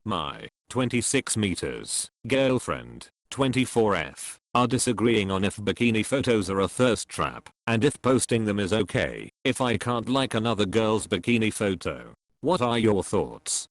My 26 meters girlfriend 24F are disagreeing on if bikini photos are a thirst trap and if posting them is okay if I can't like another girl's bikini photo. What are your thoughts?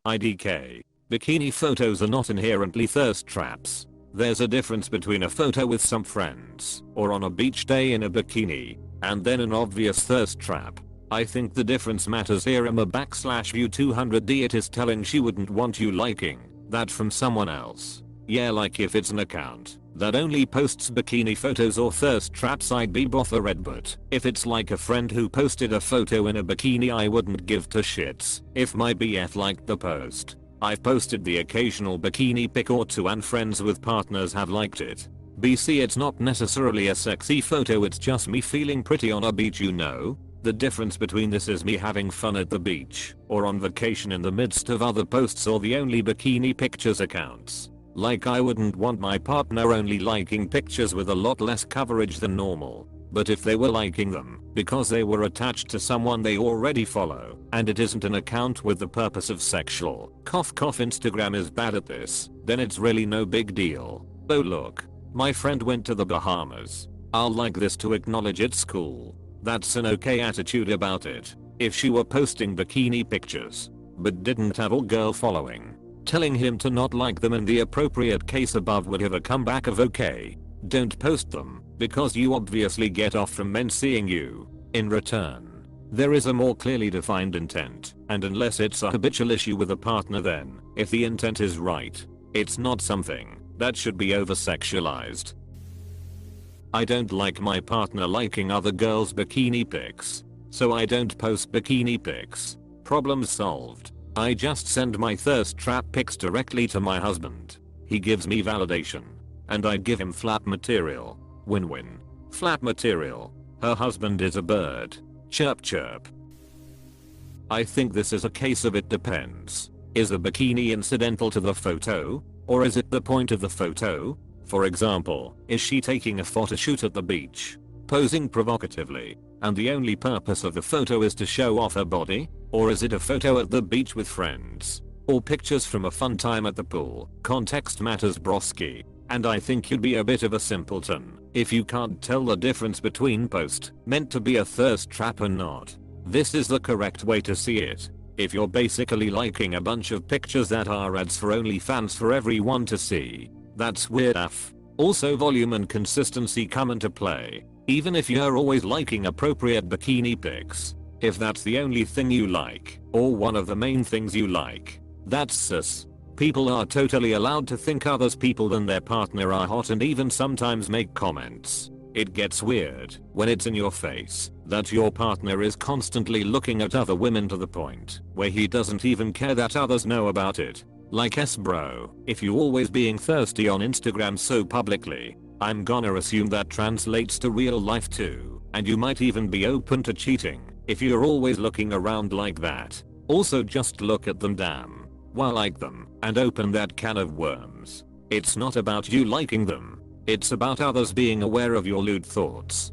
IDK. Bikini photos are not inherently thirst traps. There's a difference between a photo with some friends or on a beach day in a bikini and then an obvious thirst trap. I think the difference matters here. Emma/view 200D it is telling she wouldn't want you liking that from someone else. Yeah, like if it's an account that only posts bikini photos or thirst traps I'd be bothered, but if it's like a friend who posted a photo in a bikini I wouldn't give two shits if my BF liked the post. I've posted the occasional bikini pic or two and friends with partners have liked it. BC it's not necessarily a sexy photo, it's just me feeling pretty on a beach, you know? The difference between this is me having fun at the beach or on vacation in the midst of other posts or the only bikini pictures accounts. Like I wouldn't want my partner only liking pictures with a lot less coverage than normal. But if they were liking them because they were attached to someone they already follow and it isn't an account with the purpose of sexual cough Instagram is bad at this, then it's really no big deal. Oh look, my friend went to the Bahamas. I'll like this to acknowledge it's cool. That's an okay attitude about it. If she were posting bikini pictures but didn't have a girl following, telling him to not like them in the appropriate case above would have a comeback of okay, don't post them because you obviously get off from men seeing you. In return, there is a more clearly defined intent, and unless it's a habitual issue with a partner, then if the intent is right, it's not something that should be over sexualized. I don't like my partner liking other girls' bikini pics, so I don't post bikini pics. Problem solved. I just send my thirst trap pics directly to my husband. He gives me validation, and I give him flat material. Win-win. Flat material. Her husband is a bird. Chirp chirp. I think this is a case of it depends. Is the bikini incidental to the photo, or is it the point of the photo? For example, is she taking a photo shoot at the beach, posing provocatively, and the only purpose of the photo is to show off her body? Or is it a photo at the beach with friends? Or pictures from a fun time at the pool? Context matters, broski. And I think you'd be a bit of a simpleton if you can't tell the difference between post meant to be a thirst trap and not. This is the correct way to see it. If you're basically liking a bunch of pictures that are ads for OnlyFans for everyone to see, that's weird AF. Also, volume and consistency come into play. Even if you're always liking appropriate bikini pics, if that's the only thing you like, or one of the main things you like, that's sus. People are totally allowed to think others people than their partner are hot and even sometimes make comments. It gets weird when it's in your face that your partner is constantly looking at other women to the point where he doesn't even care that others know about it. Like bro, if you always being thirsty on Instagram so publicly, I'm gonna assume that translates to real life too, and you might even be open to cheating if you're always looking around like that. Also, just look at them, damn. Why like them and open that can of worms? It's not about you liking them. It's about others being aware of your lewd thoughts.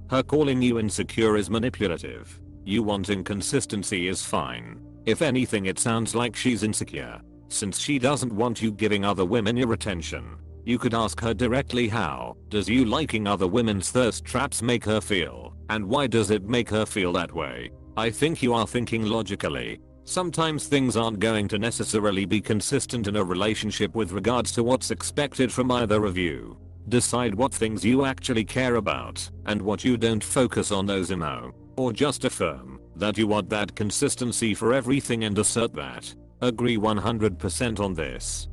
Her calling you insecure is manipulative. You wanting consistency is fine. If anything, it sounds like she's insecure, since she doesn't want you giving other women your attention. You could ask her directly, how does you liking other women's thirst traps make her feel, and why does it make her feel that way? I think you are thinking logically. Sometimes things aren't going to necessarily be consistent in a relationship with regards to what's expected from either of you. Decide what things you actually care about and what you don't. Focus on those emo, or just affirm that you want that consistency for everything and assert that. Agree 100% on this.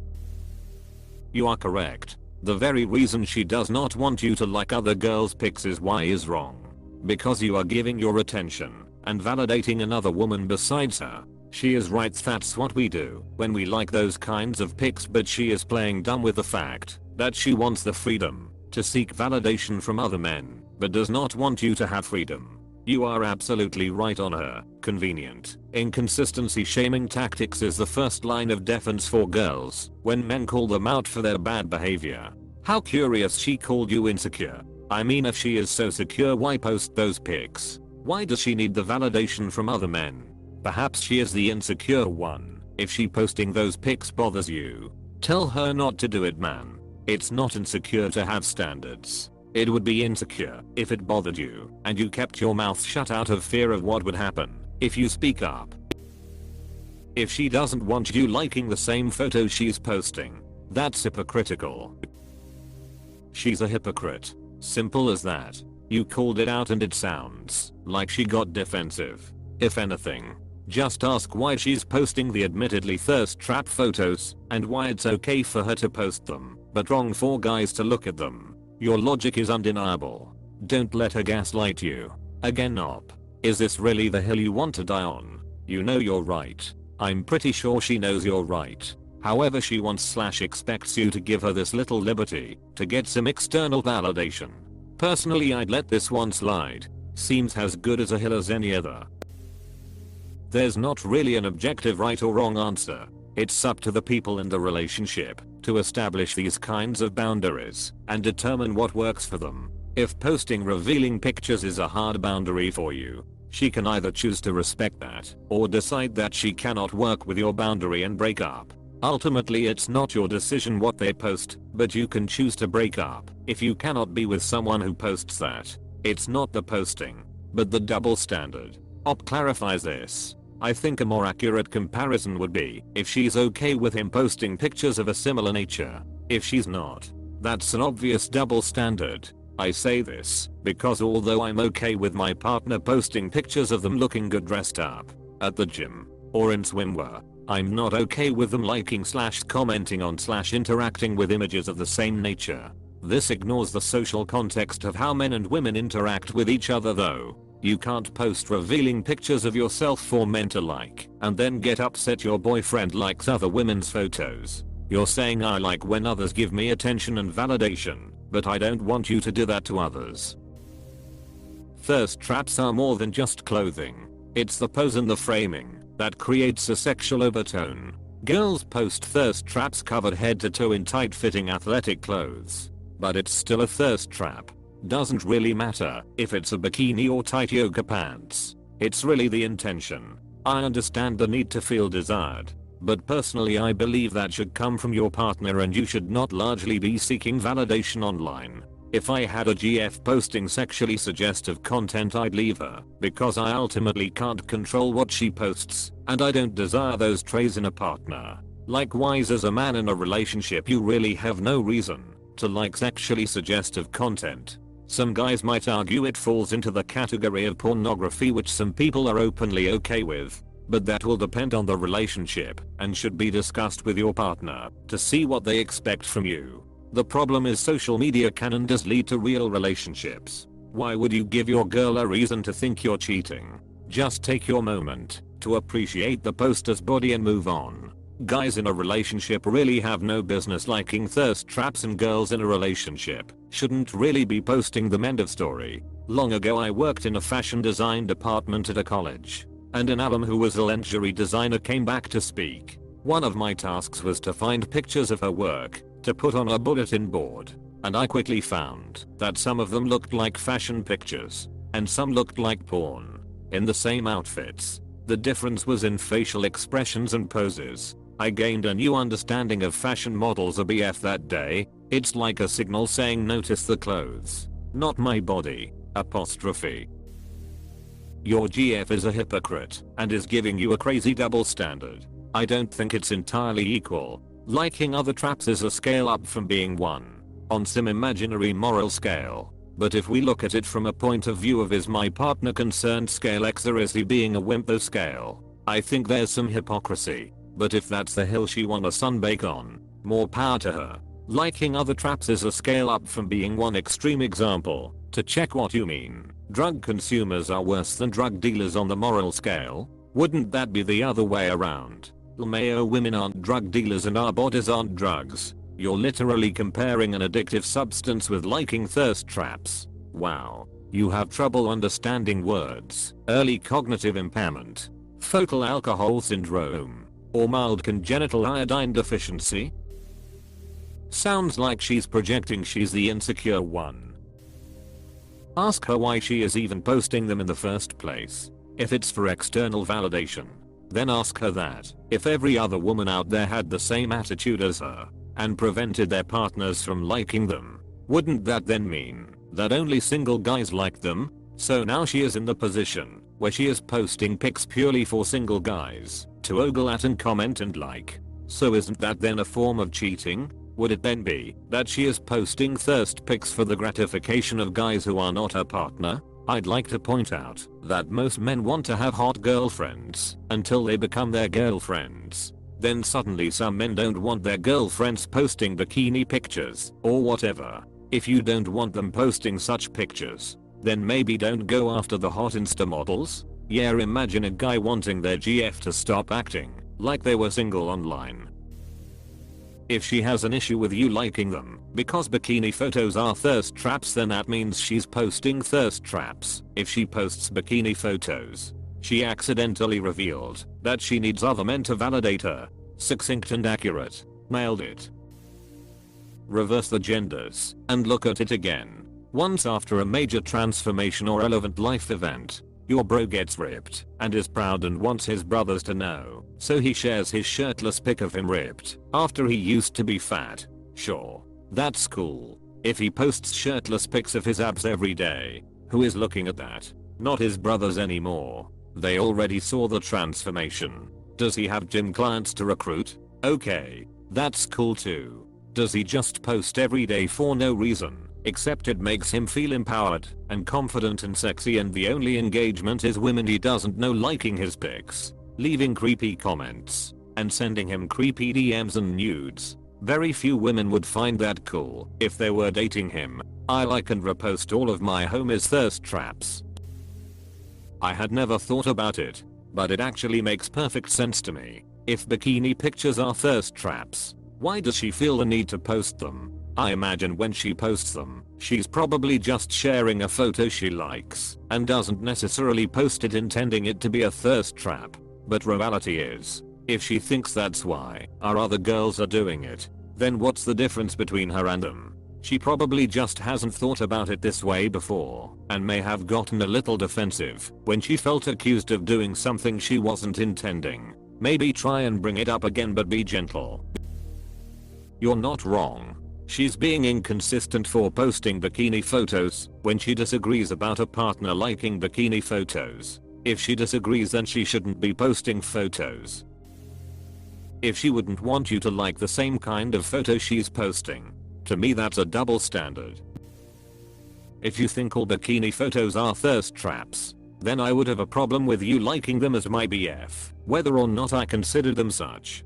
You are correct. The very reason she does not want you to like other girls' pics is why is wrong. Because you are giving your attention and validating another woman besides her. She is right, that's what we do when we like those kinds of pics, but she is playing dumb with the fact that she wants the freedom to seek validation from other men, but does not want you to have freedom. You are absolutely right on her. Convenient. Inconsistency shaming tactics is the first line of defense for girls when men call them out for their bad behavior. How curious she called you insecure. I mean, if she is so secure, why post those pics? Why does she need the validation from other men? Perhaps she is the insecure one. If she posting those pics bothers you, tell her not to do it, man. It's not insecure to have standards. It would be insecure if it bothered you and you kept your mouth shut out of fear of what would happen if you speak up. If she doesn't want you liking the same photo she's posting, that's hypocritical. She's a hypocrite. Simple as that. You called it out and it sounds like she got defensive. If anything, just ask why she's posting the admittedly thirst trap photos and why it's okay for her to post them, but wrong for guys to look at them. Your logic is undeniable. Don't let her gaslight you. Again, op. Is this really the hill you want to die on? You know you're right. I'm pretty sure she knows you're right. However, she wants/expects you to give her this little liberty to get some external validation. Personally, I'd let this one slide. Seems as good as a hill as any other. There's not really an objective right or wrong answer. It's up to the people in the relationship to establish these kinds of boundaries and determine what works for them. If posting revealing pictures is a hard boundary for you, she can either choose to respect that or decide that she cannot work with your boundary and break up. Ultimately, it's not your decision what they post, but you can choose to break up if you cannot be with someone who posts that. It's not the posting, but the double standard. Op clarifies this. I think a more accurate comparison would be if she's okay with him posting pictures of a similar nature. If she's not, that's an obvious double standard. I say this because although I'm okay with my partner posting pictures of them looking good dressed up at the gym or in swimwear, I'm not okay with them liking/commenting on/interacting with images of the same nature. This ignores the social context of how men and women interact with each other though. You can't post revealing pictures of yourself for men to like and then get upset your boyfriend likes other women's photos. You're saying I like when others give me attention and validation, but I don't want you to do that to others. Thirst traps are more than just clothing. It's the pose and the framing that creates a sexual overtone. Girls post thirst traps covered head to toe in tight-fitting athletic clothes, but it's still a thirst trap. Doesn't really matter if it's a bikini or tight yoga pants. It's really the intention. I understand the need to feel desired, but personally I believe that should come from your partner and you should not largely be seeking validation online. If I had a GF posting sexually suggestive content, I'd leave her because I ultimately can't control what she posts and I don't desire those traits in a partner. Likewise, as a man in a relationship, you really have no reason to like sexually suggestive content. Some guys might argue it falls into the category of pornography, which some people are openly okay with, but that will depend on the relationship and should be discussed with your partner to see what they expect from you. The problem is social media can and does lead to real relationships. Why would you give your girl a reason to think you're cheating? Just take your moment to appreciate the poster's body and move on. Guys in a relationship really have no business liking thirst traps, and girls in a relationship shouldn't really be posting them. End of story. Long ago I worked in a fashion design department at a college, and an alum who was a lingerie designer came back to speak. One of my tasks was to find pictures of her work to put on a bulletin board, and I quickly found that some of them looked like fashion pictures and some looked like porn. In the same outfits, the difference was in facial expressions and poses. I gained a new understanding of fashion models. A BF that day. It's like a signal saying notice the clothes, not my body. Apostrophe. Your GF is a hypocrite and is giving you a crazy double standard. I don't think it's entirely equal. Liking other traps is a scale up from being one on some imaginary moral scale. But if we look at it from a point of view of is my partner concerned scale X, or is he being a wimp though scale, I think there's some hypocrisy. But if that's the hill she wanna sunbake on, more power to her. Liking other traps is a scale up from being one extreme. Example, to check what you mean, drug consumers are worse than drug dealers on the moral scale? Wouldn't that be the other way around? LMAO, women aren't drug dealers and our bodies aren't drugs. You're literally comparing an addictive substance with liking thirst traps. Wow. You have trouble understanding words, early cognitive impairment, focal alcohol syndrome, or mild congenital iodine deficiency? Sounds like she's projecting she's the insecure one. Ask her why she is even posting them in the first place. If it's for external validation, Then ask her that if every other woman out there had the same attitude as her and prevented their partners from liking them, wouldn't that then mean that only single guys like them? So now she is in the position where she is posting pics purely for single guys to ogle at and comment and like. So isn't that then a form of cheating? Would it then be that she is posting thirst pics for the gratification of guys who are not her partner? I'd like to point out that most men want to have hot girlfriends until they become their girlfriends. Then suddenly some men don't want their girlfriends posting bikini pictures or whatever. If you don't want them posting such pictures, then maybe don't go after the hot Insta models. Yeah, imagine a guy wanting their GF to stop acting like they were single online. If she has an issue with you liking them because bikini photos are thirst traps, then that means she's posting thirst traps. If she posts bikini photos, she accidentally revealed that she needs other men to validate her. Succinct and accurate. Nailed it. Reverse the genders and look at it again. Once after a major transformation or relevant life event, your bro gets ripped and is proud and wants his brothers to know, so he shares his shirtless pic of him ripped after he used to be fat. Sure, that's cool. If he posts shirtless pics of his abs every day, who is looking at that? Not his brothers anymore. They already saw the transformation. Does he have gym clients to recruit? Okay, that's cool too. Does he just post every day for no reason except it makes him feel empowered and confident and sexy, and the only engagement is women he doesn't know liking his pics, leaving creepy comments, and sending him creepy DMs and nudes? Very few women would find that cool if they were dating him. I like and repost all of my homies' thirst traps. I had never thought about it, but it actually makes perfect sense to me. If bikini pictures are thirst traps, why does she feel the need to post them? I imagine when she posts them, she's probably just sharing a photo she likes and doesn't necessarily post it intending it to be a thirst trap. But reality is, if she thinks that's why our other girls are doing it, then what's the difference between her and them? She probably just hasn't thought about it this way before and may have gotten a little defensive when she felt accused of doing something she wasn't intending. Maybe try and bring it up again, but be gentle. You're not wrong. She's being inconsistent for posting bikini photos when she disagrees about a partner liking bikini photos. If she disagrees, then she shouldn't be posting photos. If she wouldn't want you to like the same kind of photo she's posting, to me that's a double standard. If you think all bikini photos are thirst traps, then I would have a problem with you liking them as my BF, whether or not I consider them such.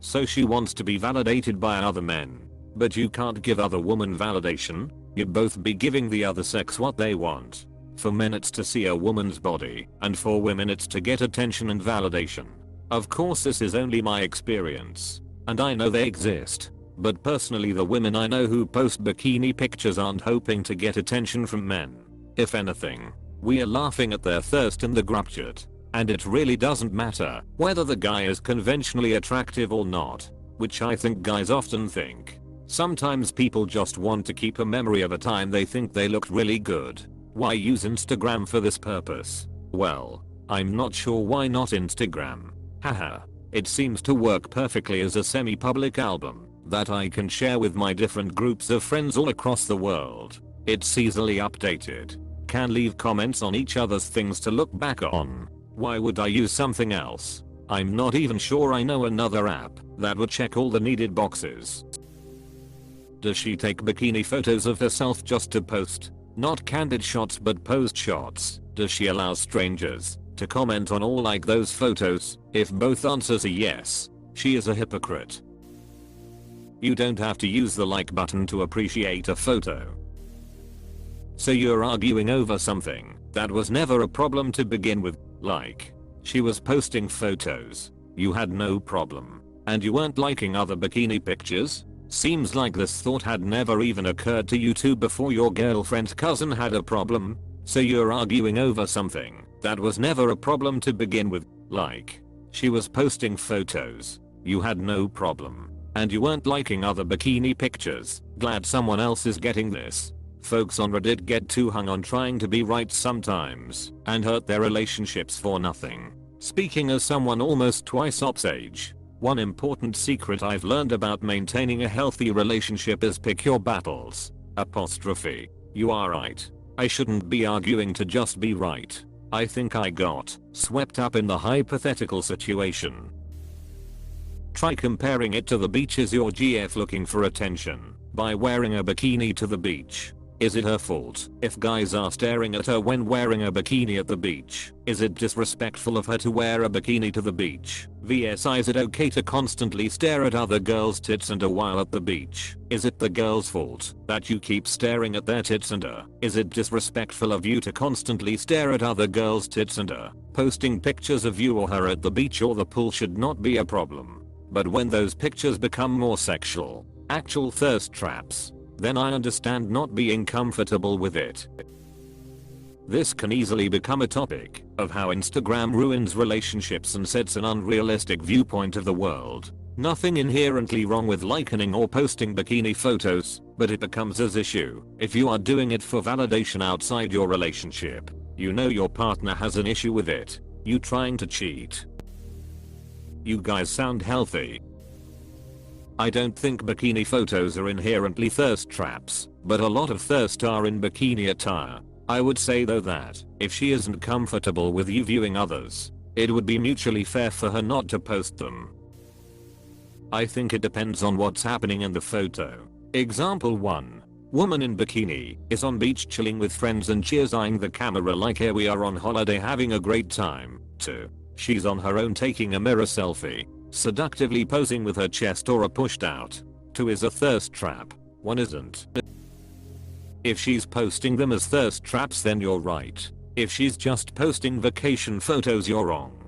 So she wants to be validated by other men, but you can't give other women validation. You'd both be giving the other sex what they want. For men it's to see a woman's body, and for women it's to get attention and validation. Of course this is only my experience, and I know they exist, but personally the women I know who post bikini pictures aren't hoping to get attention from men. If anything, we are laughing at their thirst in the group chat. And it really doesn't matter whether the guy is conventionally attractive or not, which I think guys often think. Sometimes people just want to keep a memory of a time they think they looked really good. Why use Instagram for this purpose? Well, I'm not sure why not Instagram. Haha. It seems to work perfectly as a semi-public album that I can share with my different groups of friends all across the world. It's easily updated. Can leave comments on each other's things to look back on. Why would I use something else? I'm not even sure I know another app that would check all the needed boxes. Does she take bikini photos of herself just to post? Not candid shots but posed shots. Does she allow strangers to comment on all like those photos? If both answers are yes, she is a hypocrite. You don't have to use the like button to appreciate a photo. So you're arguing over something that was never a problem to begin with. Like, she was posting photos, you had no problem, and you weren't liking other bikini pictures? Seems like this thought had never even occurred to you two before your girlfriend's cousin had a problem. So you're arguing over something that was never a problem to begin with. Like, she was posting photos, you had no problem, and you weren't liking other bikini pictures. Glad someone else is getting this. Folks on Reddit get too hung on trying to be right sometimes and hurt their relationships for nothing. Speaking as someone almost twice Op's age, one important secret I've learned about maintaining a healthy relationship is pick your battles. Apostrophe. You are right. I shouldn't be arguing to just be right. I think I got swept up in the hypothetical situation. Try comparing it to the beach. Is your GF looking for attention by wearing a bikini to the beach? Is it her fault if guys are staring at her when wearing a bikini at the beach? Is it disrespectful of her to wear a bikini to the beach? vs is it okay to constantly stare at other girls' tits and while at the beach? Is it the girl's fault that you keep staring at their tits and is it disrespectful of you to constantly stare at other girls' tits and posting pictures of you or her at the beach or the pool should not be a problem. But when those pictures become more sexual, actual thirst traps, then I understand not being comfortable with it. This can easily become a topic of how Instagram ruins relationships and sets an unrealistic viewpoint of the world. Nothing inherently wrong with likening or posting bikini photos, but it becomes an issue if you are doing it for validation outside your relationship. You know your partner has an issue with it. You trying to cheat. You guys sound healthy. I don't think bikini photos are inherently thirst traps, but a lot of thirst are in bikini attire. I would say though that, if she isn't comfortable with you viewing others, it would be mutually fair for her not to post them. I think it depends on what's happening in the photo. Example 1. Woman in bikini is on beach chilling with friends and cheers eyeing the camera like here we are on holiday having a great time. 2. She's on her own taking a mirror selfie, seductively posing with her chest or a pushed out. 2 is a thirst trap. 1 isn't. If she's posting them as thirst traps then you're right. If she's just posting vacation photos you're wrong.